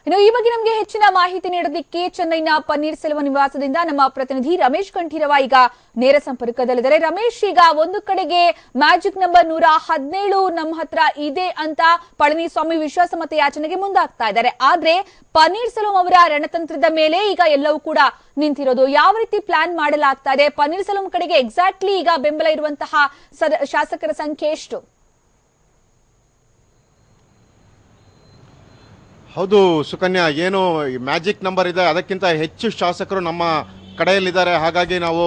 ಇನ್ನು ಈ ಬಗ್ಗೆ ನಮಗೆ ಹೆಚ್ಚಿನ ಮಾಹಿತಿ ನೀಡೋದಕ್ಕೆ ಚೆನ್ನೈನ ಪನ್ನೀರ್ ಸೆಲ್ವಂ ನಿವಾಸದಿಂದ ನಮ್ಮ ಪ್ರತಿನಿಧಿ ರಮೇಶ್ ಕಂಠೀರವ ಈಗ ನೇರ ಸಂಪರ್ಕದಲ್ಲಿದ್ದಾರೆ. ರಮೇಶ್, ಈಗ ಒಂದು ಕಡೆಗೆ ಮ್ಯಾಜಿಕ್ ನಂಬರ್ 117 ನಮ್ಮ ಹತ್ರ ಇದೆ ಅಂತ ಪಳನಿಸ್ವಾಮಿ ವಿಶ್ವಾಸಮತ ಯಾಚನೆಗೆ ಮುಂದಾಗ್ತಾ ಇದ್ದಾರೆ. ಆದ್ರೆ ಪನ್ನೀರ್ ಸೆಲ್ವಂ ಅವರ ರಣತಂತ್ರದ ಮೇಲೆ ಈಗ ಎಲ್ಲವೂ ಕೂಡ ನಿಂತಿರೋದು. ಯಾವ ರೀತಿ ಪ್ಲಾನ್ ಮಾಡಲಾಗ್ತಾ ಇದೆ? ಪನ್ನೀರ್ ಸೆಲ್ವಂ ಕಡೆಗೆ ಎಕ್ಸಾಕ್ಟ್ಲಿ ಈಗ ಬೆಂಬಲ ಇರುವಂತಹ ಶಾಸಕರ ಸಂಖ್ಯೆ ಎಷ್ಟು? ಹೌದು ಸುಕನ್ಯಾ, ಏನು ಮ್ಯಾಜಿಕ್ ನಂಬರ್ ಇದೆ ಅದಕ್ಕಿಂತ ಹೆಚ್ಚು ಶಾಸಕರು ನಮ್ಮ ಕಡೆಯಲ್ಲಿದ್ದಾರೆ. ಹಾಗಾಗಿ ನಾವು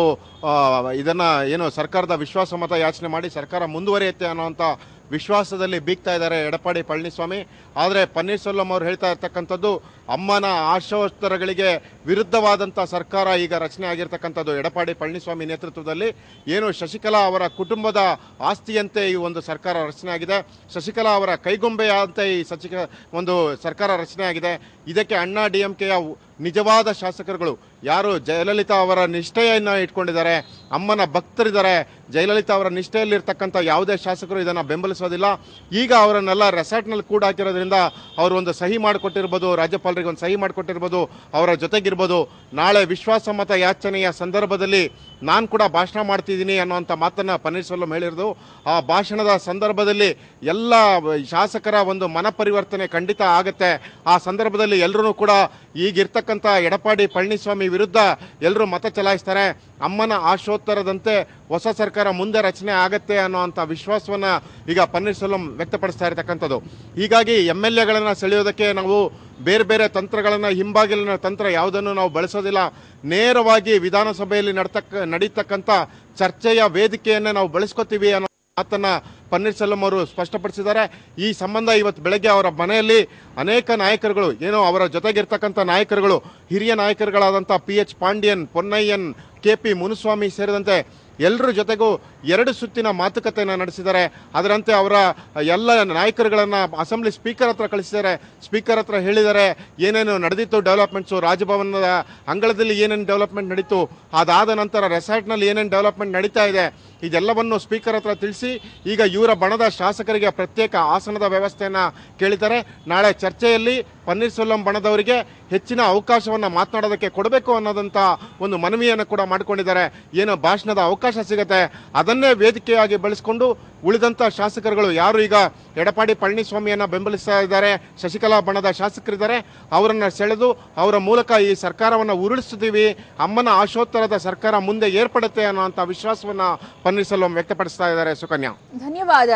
ಇದನ್ನ ಏನು ಸರ್ಕಾರದ ವಿಶ್ವಾಸಮತ ಯಾಚನೆ ಮಾಡಿ ಸರ್ಕಾರ ಮುಂದುವರಿಯುತ್ತೆ ಅನ್ನೋಂಥ ವಿಶ್ವಾಸದಲ್ಲಿ ಬೀಗ್ತಾ ಇದ್ದಾರೆ ಎಡಪ್ಪಾಡಿ ಪಳನಿಸ್ವಾಮಿ. ಆದರೆ ಪನ್ನೀರ್ ಸೆಲ್ವಂ ಅವರು ಹೇಳ್ತಾ ಇರ್ತಕ್ಕಂಥದ್ದು ಅಮ್ಮನ ಆಶೋತ್ತರಗಳಿಗೆ ವಿರುದ್ಧವಾದಂಥ ಸರ್ಕಾರ ಈಗ ರಚನೆ ಆಗಿರ್ತಕ್ಕಂಥದ್ದು. ಎಡಪ್ಪಾಡಿ ಪಳನಿಸ್ವಾಮಿ ನೇತೃತ್ವದಲ್ಲಿ ಏನು ಶಶಿಕಲಾ ಅವರ ಕುಟುಂಬದ ಆಸ್ತಿಯಂತೆ ಈ ಒಂದು ಸರ್ಕಾರ ರಚನೆ ಆಗಿದೆ, ಶಶಿಕಲಾ ಅವರ ಕೈಗೊಂಬೆಯಂತೆ ಈ ಒಂದು ಸರ್ಕಾರ ರಚನೆ ಆಗಿದೆ. ಇದಕ್ಕೆ ಅಣ್ಣಾ ಡಿಎಂಕೆಯ ನಿಜವಾದ ಶಾಸಕರುಗಳು ಯಾರು ಜಯಲಲಿತಾ ಅವರ ನಿಷ್ಠೆಯನ್ನು ಇಟ್ಕೊಂಡಿದ್ದಾರೆ, ಅಮ್ಮನ ಭಕ್ತರಿದ್ದಾರೆ, ಜಯಲಲಿತಾ ಅವರ ನಿಷ್ಠೆಯಲ್ಲಿರ್ತಕ್ಕಂಥ ಯಾವುದೇ ಶಾಸಕರು ಇದನ್ನು ಬೆಂಬಲಿಸೋದಿಲ್ಲ. ಈಗ ಅವರನ್ನೆಲ್ಲ ರೆಸಾರ್ಟ್ನಲ್ಲಿ ಕೂಡ ಹಾಕಿರೋದ್ರಿಂದ ಅವರು ಒಂದು ಸಹಿ ಮಾಡಿಕೊಟ್ಟಿರ್ಬೋದು, ರಾಜ್ಯಪಾಲರಿಗೆ ಒಂದು ಸಹಿ ಮಾಡಿಕೊಟ್ಟಿರ್ಬೋದು, ಅವರ ಜೊತೆಗಿರ್ಬೋದು. ನಾಳೆ ವಿಶ್ವಾಸಮತ ಯಾಚನೆಯ ಸಂದರ್ಭದಲ್ಲಿ ನಾನು ಕೂಡ ಭಾಷಣ ಮಾಡ್ತಿದ್ದೀನಿ ಅನ್ನೋಂಥ ಮಾತನ್ನು ಪನ್ನೀರ್ ಸೆಲ್ವಂ ಹೇಳಿರೋದು. ಆ ಭಾಷಣದ ಸಂದರ್ಭದಲ್ಲಿ ಎಲ್ಲ ಶಾಸಕರ ಒಂದು ಮನಪರಿವರ್ತನೆ ಖಂಡಿತ ಆಗುತ್ತೆ. ಆ ಸಂದರ್ಭದಲ್ಲಿ ಎಲ್ಲರೂ ಕೂಡ ಈಗಿರ್ತಕ್ಕಂಥ ಎಡಪ್ಪಾಡಿ ಪಳನಿಸ್ವಾಮಿ ವಿರುದ್ಧ ಎಲ್ಲರೂ ಮತ ಚಲಾಯಿಸ್ತಾರೆ. ಅಮ್ಮನ ಆಶೋತ್ತರದಂತೆ ಹೊಸ ಸರ್ಕಾರ ಮುಂದೆ ರಚನೆ ಆಗತ್ತೆ ಅನ್ನೋಂಥ ವಿಶ್ವಾಸವನ್ನ ಈಗ ಪನ್ನೀರ್ ಸೆಲ್ವಂ ವ್ಯಕ್ತಪಡಿಸ್ತಾ ಇರತಕ್ಕಂಥದ್ದು. ಹೀಗಾಗಿ MLAಗಳನ್ನ ಸೆಳೆಯೋದಕ್ಕೆ ನಾವು ಬೇರೆ ಬೇರೆ ತಂತ್ರಗಳನ್ನು, ಹಿಂಬಾಗಿಲಿನ ತಂತ್ರ ಯಾವುದನ್ನು ನಾವು ಬಳಸೋದಿಲ್ಲ. ನೇರವಾಗಿ ವಿಧಾನಸಭೆಯಲ್ಲಿ ನಡೀತಕ್ಕಂಥ ಚರ್ಚೆಯ ವೇದಿಕೆಯನ್ನೇ ನಾವು ಬಳಸ್ಕೊತೀವಿ ಅನ್ನೋ ಮಾತನ್ನ ಪನ್ನೀರ್ ಸೆಲ್ವಂ ಅವರು ಸ್ಪಷ್ಟಪಡಿಸಿದ್ದಾರೆ. ಈ ಸಂಬಂಧ ಇವತ್ತು ಬೆಳಗ್ಗೆ ಅವರ ಮನೆಯಲ್ಲಿ ಅನೇಕ ನಾಯಕರುಗಳು, ಏನೋ ಅವರ ಜೊತೆಗಿರ್ತಕ್ಕಂಥ ನಾಯಕರುಗಳು, ಹಿರಿಯ ನಾಯಕರುಗಳಾದಂಥ PH ಪಾಂಡ್ಯನ್, ಪೊನ್ನಯ್ಯನ್, KP ಮುನುಸ್ವಾಮಿ ಸೇರಿದಂತೆ ಎಲ್ಲರ ಜೊತೆಗೂ 2 ಸುತ್ತಿನ ಮಾತುಕತೆಯನ್ನು ನಡೆಸಿದ್ದಾರೆ. ಅದರಂತೆ ಅವರ ಎಲ್ಲ ನಾಯಕರುಗಳನ್ನು ಅಸೆಂಬ್ಲಿ ಸ್ಪೀಕರ್ ಹತ್ರ ಕಳಿಸಿದ್ದಾರೆ. ಸ್ಪೀಕರ್ ಹತ್ರ ಹೇಳಿದ್ದಾರೆ ಏನೇನು ನಡೆದಿತ್ತು ಡೆವಲಪ್ಮೆಂಟ್ಸು, ರಾಜಭವನದ ಅಂಗಳದಲ್ಲಿ ಏನೇನು ಡೆವಲಪ್ಮೆಂಟ್ ನಡೀತು, ಅದಾದ ನಂತರ ರೆಸಾರ್ಟ್ನಲ್ಲಿ ಏನೇನು ಡೆವಲಪ್ಮೆಂಟ್ ನಡೀತಾ ಇದೆ, ಇದೆಲ್ಲವನ್ನು ಸ್ಪೀಕರ್ ಹತ್ರ ತಿಳಿಸಿ ಈಗ ಇವರ ಬಣದ ಶಾಸಕರಿಗೆ ಪ್ರತ್ಯೇಕ ಆಸನದ ವ್ಯವಸ್ಥೆಯನ್ನು ಕೇಳಿದ್ದಾರೆ. ನಾಳೆ ಚರ್ಚೆಯಲ್ಲಿ ಪನ್ನೀರ್ ಸೆಲ್ವಂ ಬಣದವರಿಗೆ ಹೆಚ್ಚಿನ ಅವಕಾಶವನ್ನು ಮಾತನಾಡೋದಕ್ಕೆ ಕೊಡಬೇಕು ಅನ್ನೋದಂಥ ಒಂದು ಮನವಿಯನ್ನು ಕೂಡ ಮಾಡಿಕೊಂಡಿದ್ದಾರೆ. ಏನು ಭಾಷಣದ ಅವಕಾಶ ಸಿಗುತ್ತೆ ಅದನ್ನೇ ವೇದಿಕೆಯಾಗಿ ಬಳಸಿಕೊಂಡು ಉಳಿದಂಥ ಶಾಸಕರುಗಳು ಯಾರು ಈಗ ಎಡಪ್ಪಾಡಿ ಪಳನಿಸ್ವಾಮಿಯನ್ನ ಬೆಂಬಲಿಸ್ತಾ ಇದ್ದಾರೆ, ಶಶಿಕಲಾ ಬಣದ ಶಾಸಕರಿದ್ದಾರೆ, ಅವರನ್ನ ಸೆಳೆದು ಅವರ ಮೂಲಕ ಈ ಸರ್ಕಾರವನ್ನು ಉರುಳಿಸ್ತೀವಿ, ಅಮ್ಮನ ಆಶೋತ್ತರದ ಸರ್ಕಾರ ಮುಂದೆ ಏರ್ಪಡುತ್ತೆ ಅನ್ನೋಂಥ ವಿಶ್ವಾಸವನ್ನ ಪನ್ನೀರ್ ಸೆಲ್ವಂ ವ್ಯಕ್ತಪಡಿಸ್ತಾ ಇದ್ದಾರೆ. ಸುಕನ್ಯಾ, ಧನ್ಯವಾದ.